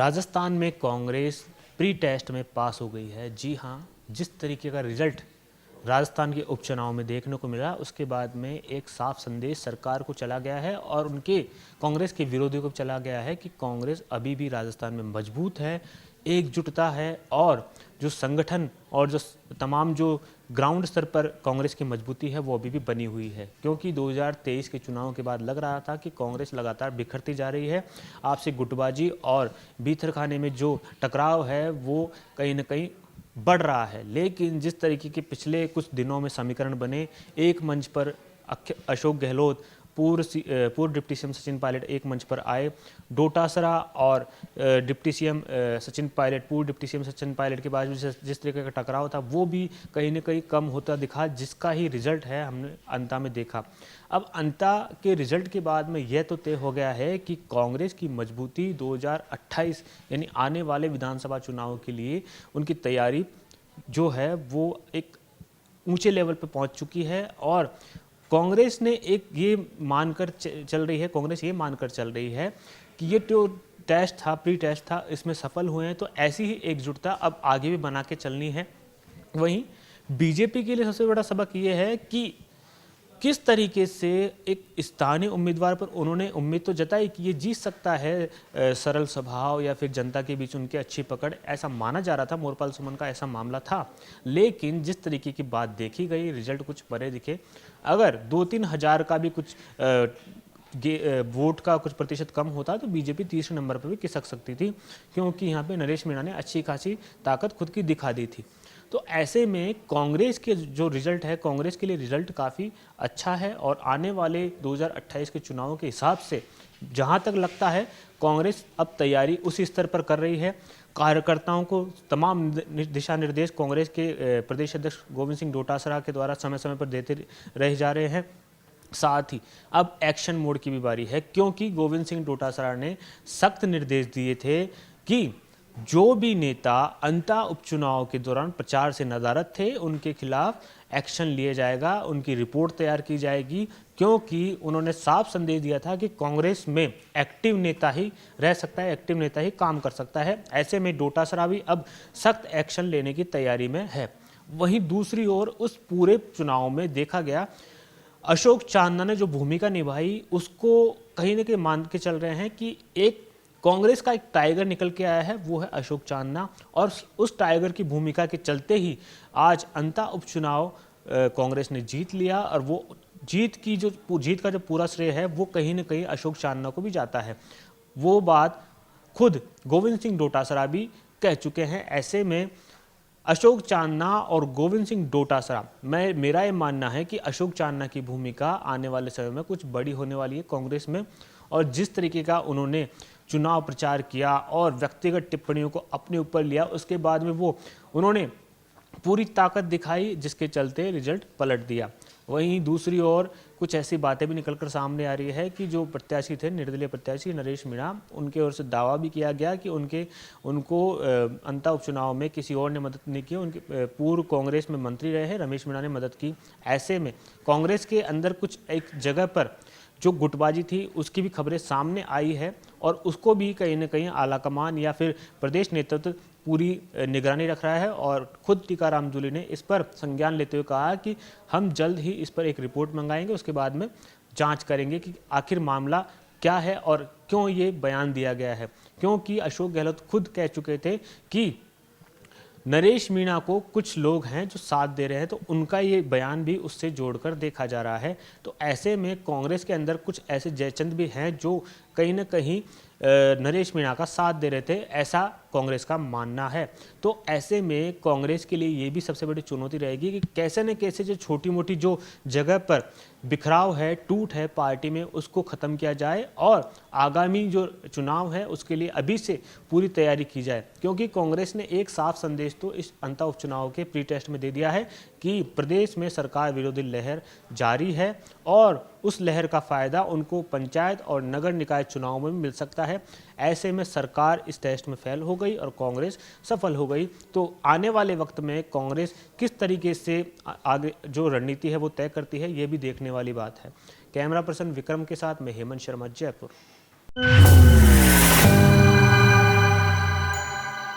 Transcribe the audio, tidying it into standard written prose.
राजस्थान में Congress pre test में पास हो गई है। जी हाँ, जिस तरीके का रिजल्ट राजस्थान के उपचुनाव में देखने को मिला, उसके बाद में एक साफ संदेश सरकार को चला गया है और उनके कांग्रेस के विरोधियों को चला गया है कि कांग्रेस अभी भी राजस्थान में मजबूत है, एकजुटता है और जो संगठन और जो तमाम जो ग्राउंड स्तर पर कांग्रेस की मजबूती है वो अभी भी बनी हुई है। क्योंकि 2023 के चुनाव के बाद लग रहा था कि कांग्रेस लगातार बिखरती जा रही है, आपसी गुटबाजी और भीतरखाने में जो टकराव है वो कहीं ना कहीं बढ़ रहा है। लेकिन जिस तरीके के पिछले कुछ दिनों में समीकरण बने, एक मंच पर अशोक गहलोत, पूर्व डिप्टी सीएम सचिन पायलट एक मंच पर आए, डोटासरा और डिप्टी सीएम सचिन पायलट, पूर्व डिप्टी सीएम सचिन पायलट के बाद जिस तरीके का टकराव था वो भी कहीं न कहीं कम होता दिखा, जिसका ही रिजल्ट है हमने अंता में देखा। अब अंता के रिजल्ट के बाद में यह तो तय हो गया है कि कांग्रेस की मजबूती 2028 यानी आने वाले विधानसभा चुनाव के लिए उनकी तैयारी जो है वो एक ऊंचे लेवल पर पहुंच चुकी है। और कांग्रेस ने एक ये मानकर चल रही है, कांग्रेस ये मानकर चल रही है कि ये जो टेस्ट था, प्री टेस्ट था, इसमें सफल हुए हैं तो ऐसी ही एकजुटता अब आगे भी बना के चलनी है। वहीं बीजेपी के लिए सबसे बड़ा सबक ये है कि किस तरीके से एक स्थानीय उम्मीदवार पर उन्होंने उम्मीद तो जताई कि ये जीत सकता है, सरल स्वभाव या फिर जनता के बीच उनकी अच्छी पकड़, ऐसा माना जा रहा था। मोरपाल सुमन का ऐसा मामला था। लेकिन जिस तरीके की बात देखी गई, रिजल्ट कुछ परे दिखे। अगर 2-3 हज़ार का भी कुछ वोट का कुछ प्रतिशत कम होता तो बीजेपी तीसरे नंबर पर भी खिसक सकती थी, क्योंकि यहाँ पे नरेश मीणा ने अच्छी खासी ताकत खुद की दिखा दी थी। तो ऐसे में कांग्रेस के जो रिजल्ट है, कांग्रेस के लिए रिजल्ट काफ़ी अच्छा है और आने वाले 2028 के चुनावों के हिसाब से जहाँ तक लगता है कांग्रेस अब तैयारी उसी स्तर पर कर रही है। कार्यकर्ताओं को तमाम दिशा निर्देश कांग्रेस के प्रदेश अध्यक्ष गोविंद सिंह डोटासरा के द्वारा समय समय पर देते रह जा रहे हैं। साथ ही अब एक्शन मोड की भी बारी है, क्योंकि गोविंद सिंह डोटासरा ने सख्त निर्देश दिए थे कि जो भी नेता अंता उपचुनाव के दौरान प्रचार से नदारद थे उनके खिलाफ एक्शन लिया जाएगा, उनकी रिपोर्ट तैयार की जाएगी। क्योंकि उन्होंने साफ संदेश दिया था कि कांग्रेस में एक्टिव नेता ही रह सकता है, एक्टिव नेता ही काम कर सकता है। ऐसे में डोटासरा भी अब सख्त एक्शन लेने की तैयारी में है। वहीं दूसरी ओर उस पूरे चुनाव में देखा गया, अशोक चांदना ने जो भूमिका निभाई उसको कहीं ना कहीं मान के चल रहे हैं कि एक कांग्रेस का एक टाइगर निकल के आया है, वो है अशोक चांदना। और उस टाइगर की भूमिका के चलते ही आज अंता उपचुनाव कांग्रेस ने जीत लिया और वो जीत का जो पूरा श्रेय है वो कहीं ना कहीं अशोक चांदना को भी जाता है। वो बात खुद गोविंद सिंह डोटासरा भी कह चुके हैं। ऐसे में अशोक चांदना और गोविंद सिंह डोटासरा, मेरा ये मानना है कि अशोक चांदना की भूमिका आने वाले समय में कुछ बड़ी होने वाली है कांग्रेस में। और जिस तरीके का उन्होंने चुनाव प्रचार किया और व्यक्तिगत टिप्पणियों को अपने ऊपर लिया, उसके बाद में उन्होंने पूरी ताकत दिखाई, जिसके चलते रिजल्ट पलट दिया। वहीं दूसरी ओर कुछ ऐसी बातें भी निकलकर सामने आ रही है कि जो प्रत्याशी थे, निर्दलीय प्रत्याशी नरेश मीणा, उनके ओर से दावा भी किया गया कि उनको अंता उपचुनाव में किसी और ने मदद नहीं की, उनके पूर्व कांग्रेस में मंत्री रहे हैं रमेश मीणा ने मदद की। ऐसे में कांग्रेस के अंदर कुछ एक जगह पर जो गुटबाजी थी उसकी भी खबरें सामने आई है और उसको भी कहीं ना कहीं आलाकमान या फिर प्रदेश नेतृत्व पूरी निगरानी रख रहा है। और खुद टीकाराम जूली ने इस पर संज्ञान लेते हुए कहा कि हम जल्द ही इस पर एक रिपोर्ट मंगाएंगे, उसके बाद में जांच करेंगे कि आखिर मामला क्या है और क्यों ये बयान दिया गया है। क्योंकि अशोक गहलोत खुद कह चुके थे कि नरेश मीणा को कुछ लोग हैं जो साथ दे रहे हैं, तो उनका ये बयान भी उससे जोड़कर देखा जा रहा है। तो ऐसे में कांग्रेस के अंदर कुछ ऐसे जयचंद भी हैं जो कहीं ना कहीं नरेश मीणा का साथ दे रहे थे, ऐसा कांग्रेस का मानना है। तो ऐसे में कांग्रेस के लिए ये भी सबसे बड़ी चुनौती रहेगी कि कैसे न कैसे जो छोटी मोटी जो जगह पर बिखराव है, टूट है पार्टी में, उसको ख़त्म किया जाए और आगामी जो चुनाव है उसके लिए अभी से पूरी तैयारी की जाए। क्योंकि कांग्रेस ने एक साफ संदेश तो इस अंता उपचुनाव के प्री टेस्ट में दे दिया है कि प्रदेश में सरकार विरोधी लहर जारी है और उस लहर का फ़ायदा उनको पंचायत और नगर निकाय चुनाव में मिल सकता है। ऐसे में सरकार इस टेस्ट में फेल हो गई और कांग्रेस सफल हो गई। तो आने वाले वक्त में कांग्रेस किस तरीके से आगे जो रणनीति है वो तय करती है, ये भी देखने वाली बात है। कैमरा पर्सन विक्रम के साथ मैं हेमंत शर्मा, जयपुर।